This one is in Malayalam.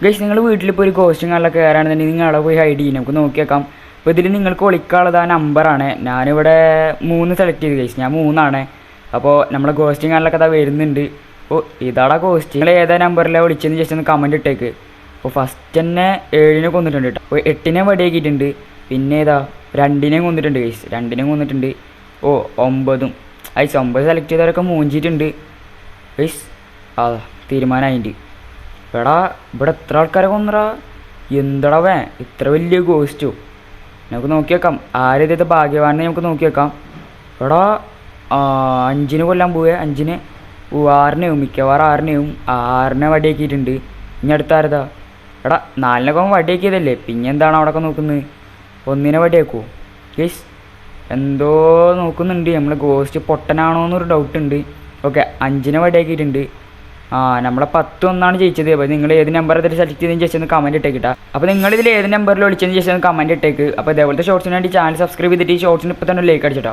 ഗൈസ് നിങ്ങൾ വീട്ടിലിപ്പോൾ ഒരു കോസ്റ്റും കാര്യങ്ങളൊക്കെ കയറാണെന്നുണ്ടെങ്കിൽ നിങ്ങൾ അവിടെ പോയി ഹൈഡ് ചെയ്യും, നമുക്ക് നോക്കിയേക്കാം. അപ്പോൾ ഇതിൽ നിങ്ങൾക്ക് ഒളിക്കാനുള്ളത് ആ നമ്പറാണ്. ഞാനിവിടെ 3 സെലക്ട് ചെയ്ത് ഗൈസ്, ഞാൻ 3ആണ്. അപ്പോൾ നമ്മളെ കോസ്റ്റും കാര്യങ്ങളൊക്കെ അതാ വരുന്നുണ്ട്. അപ്പോൾ ഇതാടാ കോസ്റ്റ്. നിങ്ങൾ ഏതാ നമ്പറിലാണ് വിളിച്ചതെന്ന് ജസ്റ്റ് ഒന്ന് കമൻറ്റ് ഇട്ടേക്ക്. അപ്പോൾ ഫസ്റ്റ് തന്നെ 7നെ കൊന്നിട്ടുണ്ട് കേട്ടോ. അപ്പോൾ 8നെ വടിയാക്കിയിട്ടുണ്ട്. പിന്നെ ഏതാ 2നെ കൊന്നിട്ടുണ്ട് ഗൈസ്, 2നെ കൊന്നിട്ടുണ്ട്. 9 ഐസ് 9 സെലക്ട് ചെയ്തവരൊക്കെ മൂഞ്ചിയിട്ടുണ്ട് ഗൈസ്. തീരുമാനമായിട്ട് എടാ ഇവിടെ എത്ര ആൾക്കാരെ കൊന്നടാ, എന്തടാ ഇത്ര വലിയ ഗോസ്റ്റോ. നമുക്ക് നോക്കിയേക്കാം ആരേത് ഭാഗ്യവാനെ നമുക്ക് നോക്കിയേക്കാം. എടാ 5ന് കൊല്ലാൻ പോവേ, 5ന് 6നെയും മിക്കവാറും 6നെ വടിയാക്കിയിട്ടുണ്ട്. ഇനി അടുത്ത ആരതാ? എടാ 4നൊക്കെ വടിയാക്കിയതല്ലേ, പിന്നെ എന്താണ് അവിടെയൊക്കെ നോക്കുന്നത്? 1നെ വടിയാക്കുമോ ഗൈസ്? എന്തോ നോക്കുന്നുണ്ട്. നമ്മൾ ഗോസ്റ്റ് പൊട്ടനാണോ എന്നൊരു ഡൗട്ട് ഉണ്ട്. ഓക്കെ 5നെ വടിയാക്കിയിട്ടുണ്ട്. നമ്മളെ 10 ഒന്നാണ് ജയിച്ചത്. അപ്പോൾ നിങ്ങൾ ഏത് നമ്പർ അതിൽ സെലക്ട് ചെയ്തതിന് ജസ്റ്റ് ഒന്ന് കമൻറ്റ് ഇട്ടേക്കിട്ടാ. അപ്പോൾ നിങ്ങളിതിൽ ഏത് നമ്പറിൽ വിളിച്ചതിന് ജസ്റ്റ് ഒന്ന് കമൻറ്റ് ഇട്ടേക്ക്. അപ്പോൾ ഇതേപോലത്തെ ഷോർട്സിന് വേണ്ടി ചാനൽ സബ്സ്ക്രൈബ് ചെയ്തിട്ട് ഈ ഷോർട്സിന് ഇപ്പോൾ തന്നെ ലൈക്ക് അടിച്ചിട്ടോ.